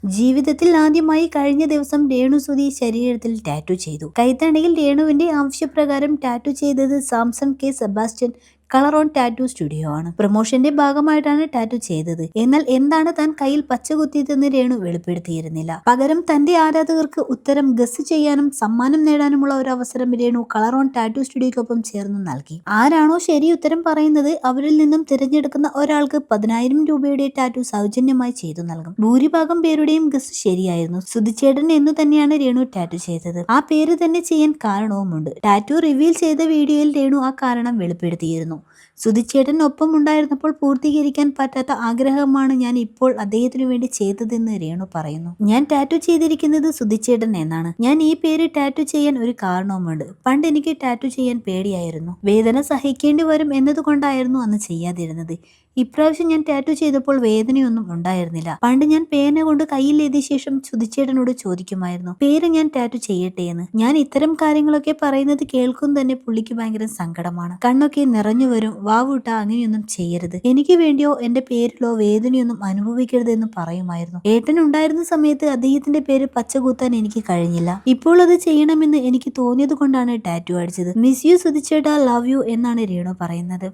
ജീവിതത്തിൽ ആദ്യമായി കഴിഞ്ഞ ദിവസം രേണു സുധി ശരീരത്തിൽ ടാറ്റു ചെയ്തു. കൈത്തണ്ടയിൽ രേണുവിന്റെ ആവശ്യപ്രകാരം ടാറ്റു ചെയ്തത് Samson K Sebastian colour on tattoo studio ആണ്. പ്രൊമോഷന്റെ ഭാഗമായിട്ടാണ് ടാറ്റു ചെയ്തത്. എന്നാൽ എന്താണ് താൻ കയ്യിൽ പച്ച കുത്തിയതെന്ന് രേണു വെളിപ്പെടുത്തിയിരുന്നില്ല. പകരം തന്റെ ആരാധകർക്ക് ഉത്തരം ഗസ് ചെയ്യാനും സമ്മാനം നേടാനുമുള്ള ഒരു അവസരം രേണു കളർ ഓൺ ടാറ്റു സ്റ്റുഡിയോക്കൊപ്പം ചേർന്ന് നൽകി. ആരാണോ ശരി ഉത്തരം പറയുന്നത് അവരിൽ നിന്നും തിരഞ്ഞെടുക്കുന്ന ഒരാൾക്ക് 10,000 രൂപയുടെ ടാറ്റു സൗജന്യമായി ചെയ്തു നൽകും. ഭൂരിഭാഗം പേരുടെയും ഗസ് ശരിയായിരുന്നു. സുധിച്ചേട്ടൻ എന്നു തന്നെയാണ് രേണു ടാറ്റു ചെയ്തത്. ആ പേര് തന്നെ ചെയ്യാൻ കാരണവുമുണ്ട്. ടാറ്റു റിവീൽ ചെയ്ത വീഡിയോയിൽ രേണു ആ കാരണം വെളിപ്പെടുത്തിയിരുന്നു. സുധിച്ചേട്ടൻ ഒപ്പം ഉണ്ടായിരുന്നപ്പോൾ പൂർത്തീകരിക്കാൻ പറ്റാത്ത ആഗ്രഹമാണ് ഞാൻ ഇപ്പോൾ അദ്ദേഹത്തിനു വേണ്ടി ചെയ്തതെന്ന് രേണു പറയുന്നു. ഞാൻ ടാറ്റു ചെയ്തിരിക്കുന്നത് സുധിച്ചേട്ടൻ എന്നാണ്. ഞാൻ ഈ പേര് ടാറ്റു ചെയ്യാൻ ഒരു കാരണവുമുണ്ട്. പണ്ട് എനിക്ക് ടാറ്റു ചെയ്യാൻ പേടിയായിരുന്നു. വേദന സഹിക്കേണ്ടി വരും എന്നതുകൊണ്ടായിരുന്നു അന്ന് ചെയ്യാതിരുന്നത്. ഇപ്രാവശ്യം ഞാൻ ടാറ്റു ചെയ്തപ്പോൾ വേദനയൊന്നും ഉണ്ടായിരുന്നില്ല. പണ്ട് ഞാൻ പേന കൊണ്ട് കയ്യിൽ എഴുതിയ ശേഷം സുധിച്ചേട്ടനോട് ചോദിക്കുമായിരുന്നു, പേര് ഞാൻ ടാറ്റു ചെയ്യട്ടെ എന്ന്. ഞാൻ ഇത്തരം കാര്യങ്ങളൊക്കെ പറയുന്നത് കേൾക്കും തന്നെ പുള്ളിക്ക് ഭയങ്കര സങ്കടമാണ്. കണ്ണൊക്കെ നിറഞ്ഞു വരും. വാവൂട്ട, അങ്ങനെയൊന്നും ചെയ്യരുത്. എനിക്ക് വേണ്ടിയോ എന്റെ പേരിലോ വേദനയൊന്നും അനുഭവിക്കരുത് എന്ന് പറയുമായിരുന്നു. ഏട്ടൻ ഉണ്ടായിരുന്ന സമയത്ത് അദ്ദേഹത്തിന്റെ പേര് പച്ചകുത്താൻ എനിക്ക് കഴിഞ്ഞില്ല. ഇപ്പോൾ അത് ചെയ്യണമെന്ന് എനിക്ക് തോന്നിയത് കൊണ്ടാണ് ടാറ്റു അടിച്ചത്. മിസ് യു സുധിച്ചേട്ടാ, ലവ് യു എന്നാണ് രേണു പറയുന്നത്.